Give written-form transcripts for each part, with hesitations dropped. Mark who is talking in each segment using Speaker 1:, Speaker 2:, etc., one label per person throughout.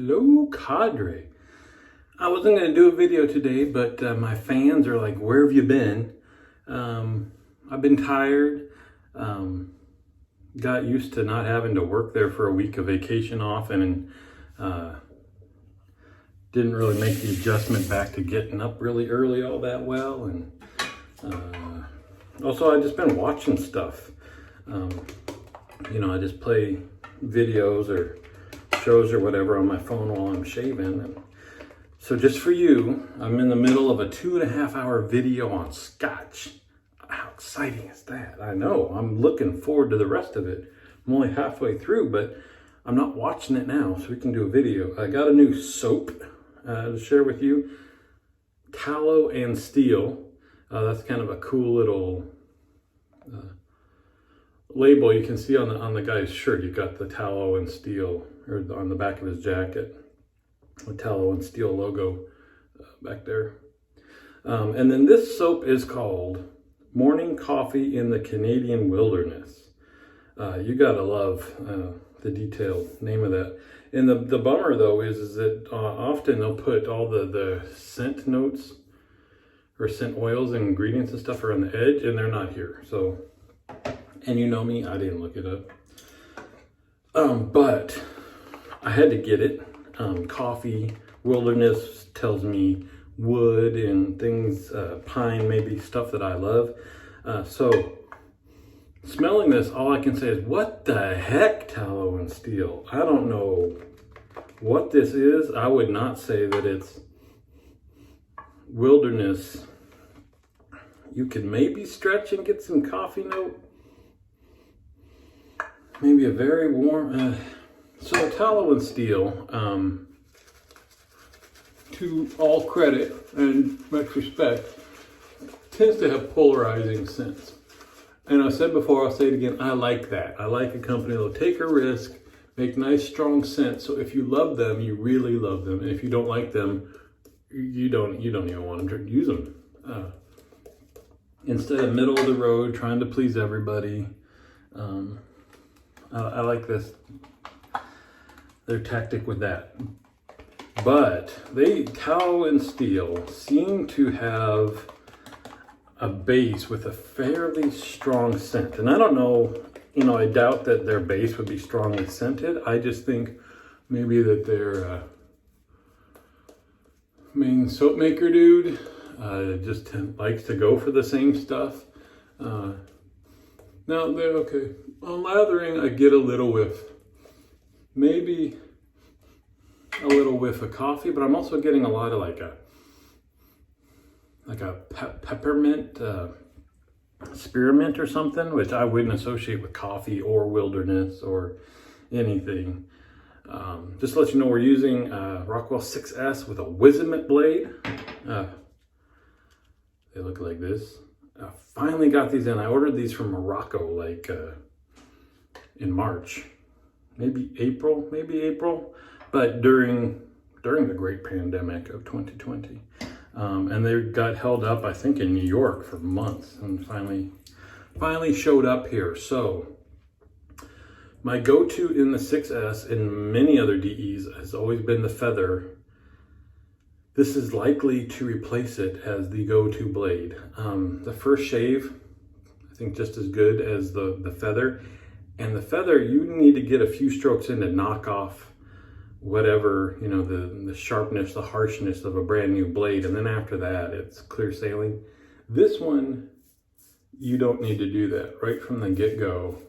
Speaker 1: Hello, Cadre. I wasn't going to do a video today, but my fans are like, where have you been? I've been tired. Got used to not having to work there for a week of vacation off, and didn't really make the adjustment back to getting up really early all that well. And also, I've just been watching stuff. I just play videos or shows or whatever on my phone while I'm shaving. And so just for you, I'm in the middle of a 2.5 hour video on Scotch. How exciting is that? I know, I'm looking forward to the rest of it. I'm only halfway through, but I'm not watching it now, so we can do a video. I got a new soap to share with you. Tallow and Steel. That's kind of a cool little label you can see on the guy's shirt. You got the Tallow and Steel, or on the back of his jacket, the Tallow and Steel logo back there. And then this soap is called Morning Coffee in the Canadian Wilderness. You gotta love the detailed name of that. And the bummer though is that often they'll put all the scent notes or scent oils and ingredients and stuff are on the edge, and they're not here. So, and you know me, I didn't look it up. But I had to get it. Coffee, wilderness tells me wood and things, pine, maybe stuff that I love. So smelling this, all I can say is, what the heck, Tallow and Steel? I don't know what this is. I would not say that it's wilderness. You could maybe stretch and get some coffee note. Maybe a very warm, so Tallow and Steel, to all credit and much respect, tends to have polarizing scents. And I said before, I'll say it again, I like that. I like a company that'll take a risk, make nice strong scents. So if you love them, you really love them. And if you don't like them, you don't even want to use them. Instead of middle of the road, trying to please everybody. I like this, their tactic with that. But Tallow and Steel seem to have a base with a fairly strong scent. And I don't know, I doubt that their base would be strongly scented. I just think maybe that their main soap maker dude just likes to go for the same stuff. Now, they're okay. On lathering, I get a little whiff. Maybe a little whiff of coffee, but I'm also getting a lot of like a peppermint, spearmint or something, which I wouldn't associate with coffee or wilderness or anything. Just to let you know, we're using Rockwell 6S with a Wizamit blade. They look like this. I finally got these in. I ordered these from Morocco like in March, maybe April, but during the great pandemic of 2020. And they got held up, I think, in New York for months, and finally showed up here. So my go-to in the 6S and many other DEs has always been the Feather. This is likely to replace it as the go-to blade. The first shave, I think, just as good as the Feather. And the Feather, you need to get a few strokes in to knock off whatever, the sharpness, the harshness of a brand new blade. And then after that, it's clear sailing. This one, you don't need to do that right from the get-go.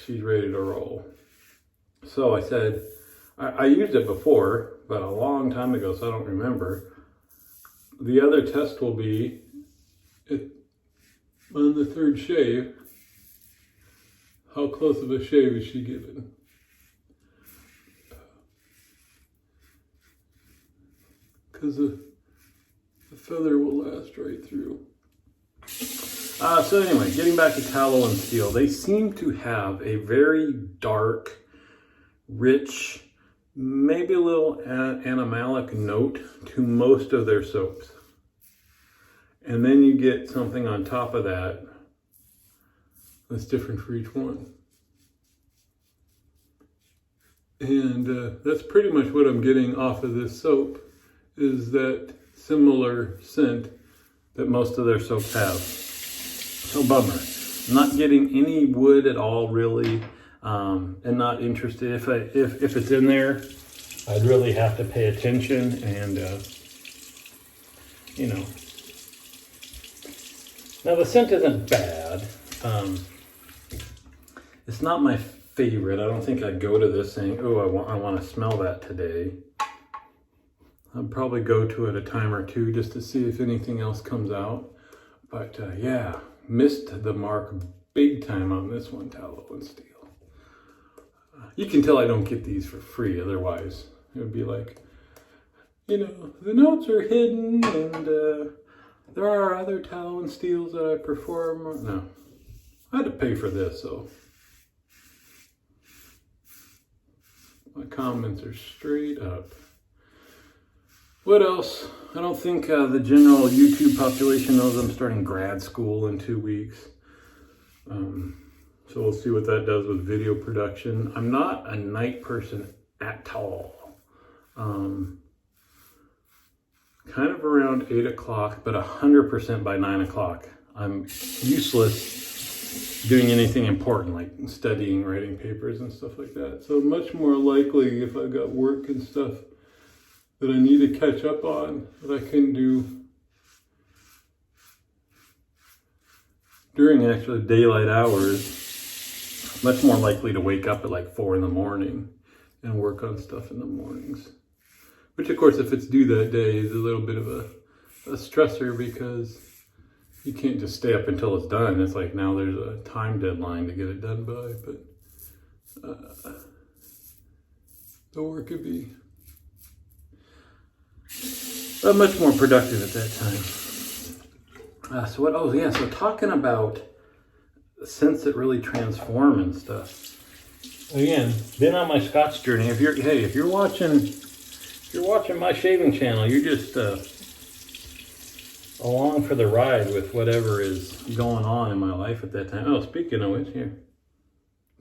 Speaker 1: She's ready to roll. So I said, I used it before, but a long time ago, so I don't remember. The other test will be on the third shave. How close of a shave is she giving? Because the Feather will last right through. So anyway, getting back to Tallow and Steel, they seem to have a very dark, rich, maybe a little animalic note to most of their soaps. And then you get something on top of that that's different for each one. And that's pretty much what I'm getting off of this soap, is that similar scent that most of their soaps have. So bummer. I'm not getting any wood at all, really, and not interested. If it's in there, I'd really have to pay attention and, you know. Now the scent isn't bad. It's not my favorite. I don't think I'd go to this saying, oh, I want to smell that today. I'd probably go to it a time or two just to see if anything else comes out. But yeah, missed the mark big time on this one, Tallow and Steel. You can tell I don't get these for free, otherwise it would be like, you know, the notes are hidden and there are other Tallow and Steels that I perform. No, I had to pay for this, so my comments are straight up. What else? I don't think the general YouTube population knows I'm starting grad school in 2 weeks. So we'll see what that does with video production. I'm not a night person at all. Kind of around 8 o'clock, but 100% by 9 o'clock. I'm useless doing anything important, like studying, writing papers and stuff like that. So much more likely if I've got work and stuff that I need to catch up on, that I can do during actually daylight hours. Much more likely to wake up at like 4 in the morning and work on stuff in the mornings. Which of course, if it's due that day, is a little bit of a stressor, because you can't just stay up until it's done. It's like now there's a time deadline to get it done by, but the work could be much more productive at that time. So what? Oh yeah. So talking about scents that really transform and stuff. Again, been on my Scotch journey. If you're watching my shaving channel, you're just along for the ride with whatever is going on in my life at that time. Oh, speaking of which, here.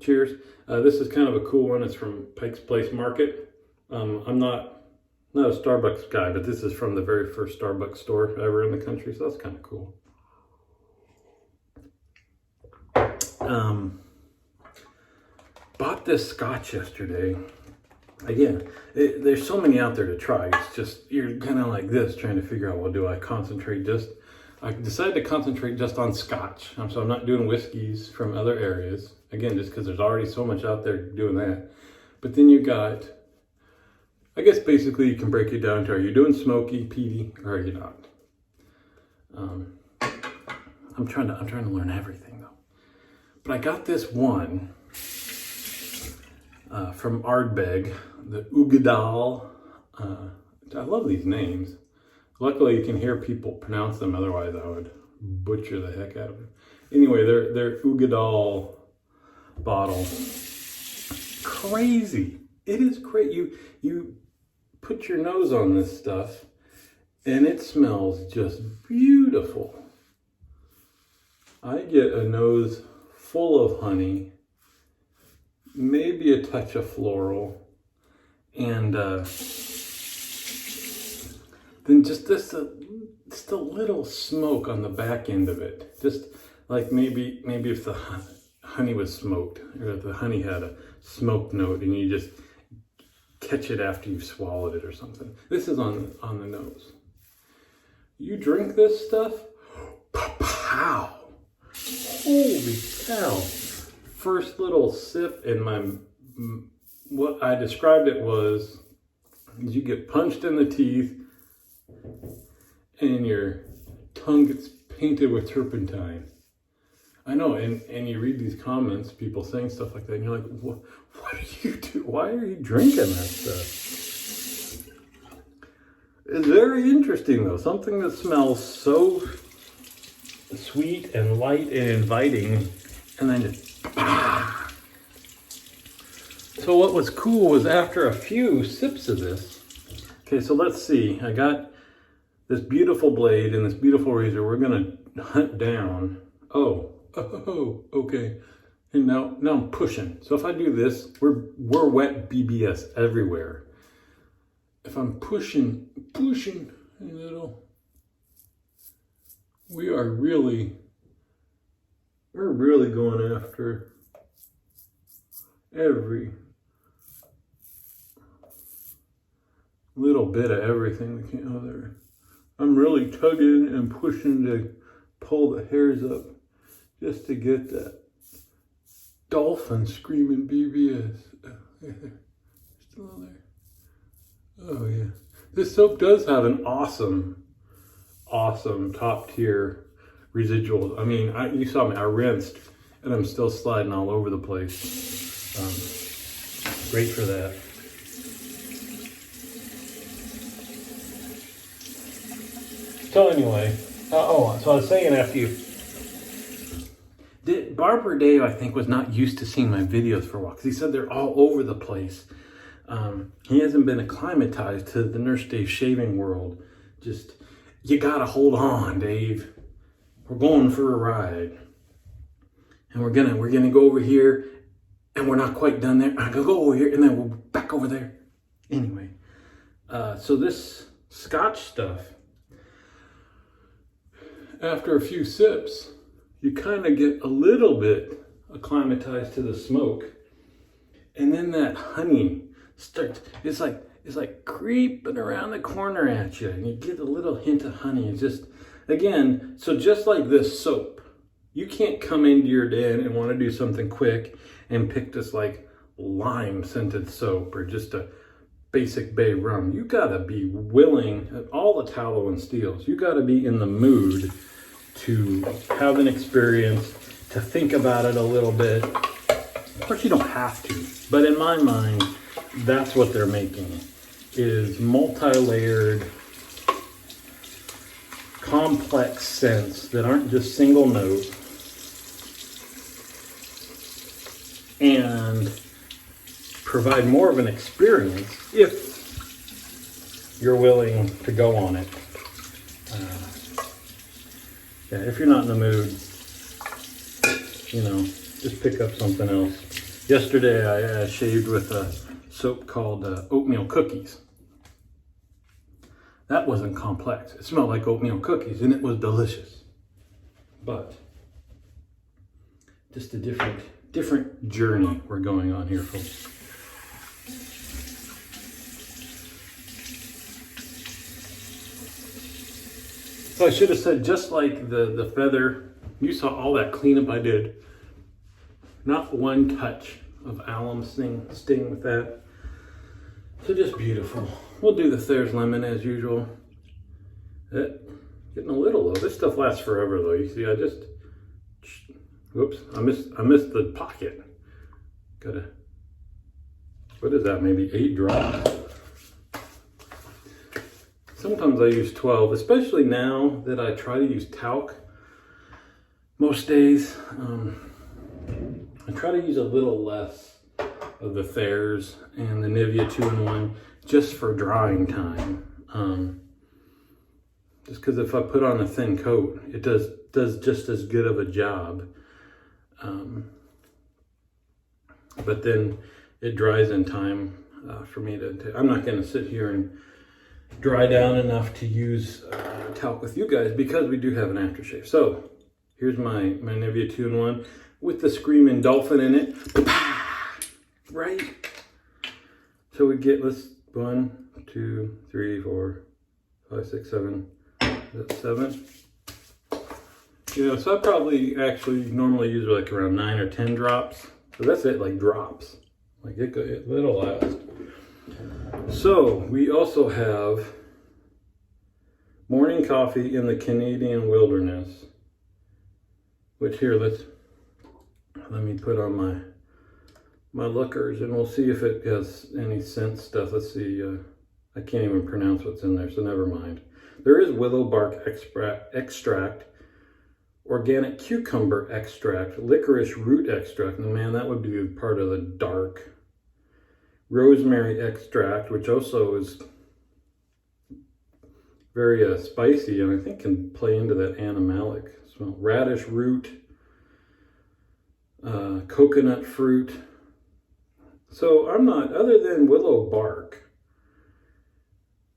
Speaker 1: Cheers. This is kind of a cool one. It's from Pike's Place Market. I'm not a Starbucks guy, but this is from the very first Starbucks store ever in the country, so that's kind of cool. Bought this Scotch yesterday. Again, there's so many out there to try. It's just, you're kind of like this, trying to figure out, well, do I concentrate I decided to concentrate just on Scotch. So I'm not doing whiskeys from other areas. Again, just because there's already so much out there doing that. But then you got, I guess basically you can break it down to, are you doing smoky, peaty, or are you not? I'm trying to learn everything though. But I got this one from Ardbeg, the Uigeadail. I love these names. Luckily, you can hear people pronounce them. Otherwise, I would butcher the heck out of them. Anyway, their Uigeadail bottle. Crazy. It is great. You put your nose on this stuff, and it smells just beautiful. I get a nose full of honey, maybe a touch of floral, and then just a little smoke on the back end of it. Just like maybe if the honey was smoked, or if the honey had a smoked note, and you just catch it after you've swallowed it or something. This is on the nose. You drink this stuff, pow! Holy cow! First little sip, and what I described it was, you get punched in the teeth, and your tongue gets painted with turpentine. I know, and you read these comments, people saying stuff like that, and you're like, what do you do? Why are you drinking that stuff? It's very interesting though. Something that smells so sweet and light and inviting, and then just So what was cool was after a few sips of this, okay, so let's see. I got this beautiful blade and this beautiful razor. We're gonna hunt down. Oh, okay. And now I'm pushing. So if I do this, we're wet BBS everywhere. If I'm pushing a little, we're really going after every little bit of everything we can. Oh, there. I'm really tugging and pushing to pull the hairs up just to get that dolphin screaming BBS. Still there. Oh yeah. This soap does have an awesome top tier residual. I mean, you saw me, I rinsed and I'm still sliding all over the place. Great for that. So anyway, so I was saying after you, Barber Dave, I think, was not used to seeing my videos for a while because he said they're all over the place. He hasn't been acclimatized to the Nurse Dave shaving world. Just, you gotta hold on, Dave. We're going for a ride. And we're gonna go over here and we're not quite done there. I'm gonna go over here and then we're back over there. Anyway, so this Scotch stuff, after a few sips, you kind of get a little bit acclimatized to the smoke. And then that honey starts, it's like creeping around the corner at you, and you get a little hint of honey. It's just, again, so just like this soap, you can't come into your den and want to do something quick and pick this like lime scented soap or just a basic bay rum. You gotta be willing, all the tallow and steels, you gotta be in the mood to have an experience, to think about it a little bit. Of course, you don't have to, but in my mind, that's what they're making, is multi-layered, complex scents that aren't just single note and provide more of an experience if you're willing to go on it. Yeah, if you're not in the mood, just pick up something else. Yesterday I shaved with a soap called oatmeal cookies. That wasn't complex. It smelled like oatmeal cookies and it was delicious. But just a different journey we're going on here, folks. So I should have said, just like the feather, you saw all that cleanup I did. Not one touch of alum sting with that. So just beautiful. We'll do the Thayer's lemon as usual. Getting a little low. This stuff lasts forever though. You see, whoops, I missed the pocket. What is that, maybe 8 drops? Sometimes I use 12, especially now that I try to use talc most days. I try to use a little less of the Thayer's and the Nivea 2-in-1 just for drying time. Just because if I put on a thin coat, it does just as good of a job. But then it dries in time for me to I'm not going to sit here and dry down enough to use talc with you guys because we do have an aftershave. So here's my Nivea 2-in-1 with the screaming dolphin in it. Right? So we get, 1, 2, 3, 4, 5, 6, 7. That's 7. Yeah, so I probably actually normally use like around 9 or 10 drops. So that's it, like drops. Like it'll last. So we also have morning coffee in the Canadian wilderness, which here, let me put on my lookers and we'll see if it has any scent stuff. Let's see, I can't even pronounce what's in there, so never mind. There is willow bark extract, organic cucumber extract, licorice root extract, and man, that would be part of the dark. Rosemary extract, which also is very spicy and I think can play into that animalic smell. Radish root, coconut fruit. So I'm not, other than willow bark.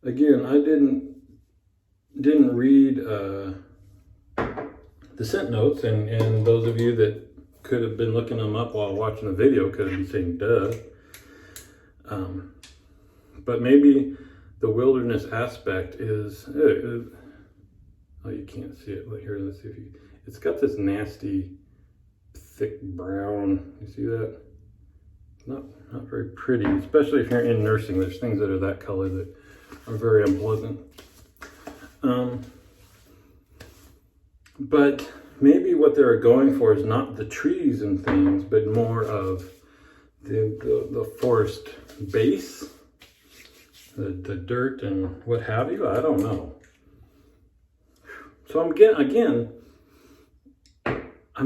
Speaker 1: Again, I didn't read the scent notes, and those of you that could have been looking them up while watching the video could have been saying duh. But maybe the wilderness aspect is, oh, you can't see it. Look here, let's see if you, it's got this nasty, thick brown, you see that? Not very pretty, especially if you're in nursing. There's things that are that color that are very unpleasant. But maybe what they're going for is not the trees and things, but more of the forest base, the dirt and what have you. I don't know. So I'm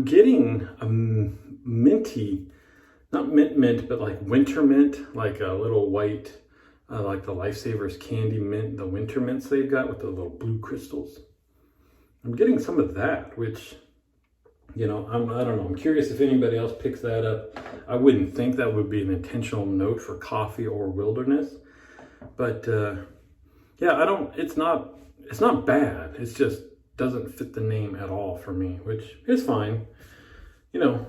Speaker 1: getting a minty, not mint, but like winter mint, like a little white, like the Lifesavers candy mint, the winter mints they've got with the little blue crystals. I'm getting some of that, which, you know, I don't know. I'm curious if anybody else picks that up. I wouldn't think that would be an intentional note for coffee or wilderness, but yeah, it's not bad. It's just doesn't fit the name at all for me, which is fine. You know,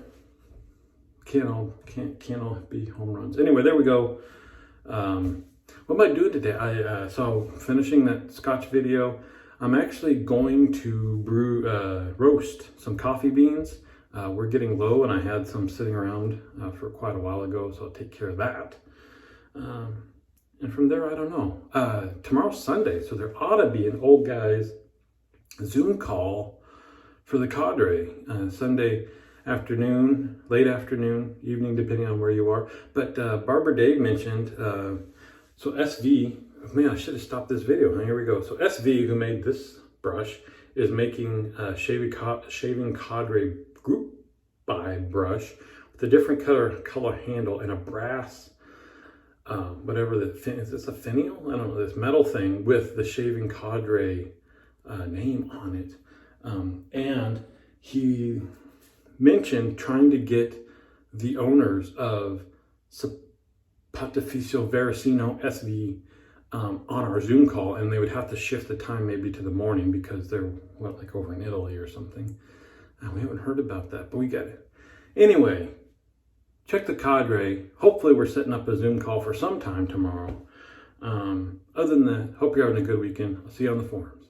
Speaker 1: can't all be home runs. Anyway, there we go. What am I doing today? So finishing that Scotch video, I'm actually going to roast some coffee beans. We're getting low, and I had some sitting around for quite a while ago, so I'll take care of that. And from there, I don't know. Tomorrow's Sunday, so there ought to be an old guys Zoom call for the cadre. Sunday afternoon, late afternoon, evening, depending on where you are. But Barbara Dave mentioned, so SV, man, I should have stopped this video. Here we go. So SV, who made this brush, is making a shaving cadre group by brush with a different color handle and a brass, whatever is this a finial? I don't know, this metal thing with the shaving cadre name on it. And he mentioned trying to get the owners of Patificio Veracino SV on our Zoom call, and they would have to shift the time maybe to the morning because they're like over in Italy or something. We haven't heard about that, but we get it. Anyway, check the cadre. Hopefully we're setting up a Zoom call for some time tomorrow. Other than that, hope you're having a good weekend. I'll see you on the forums.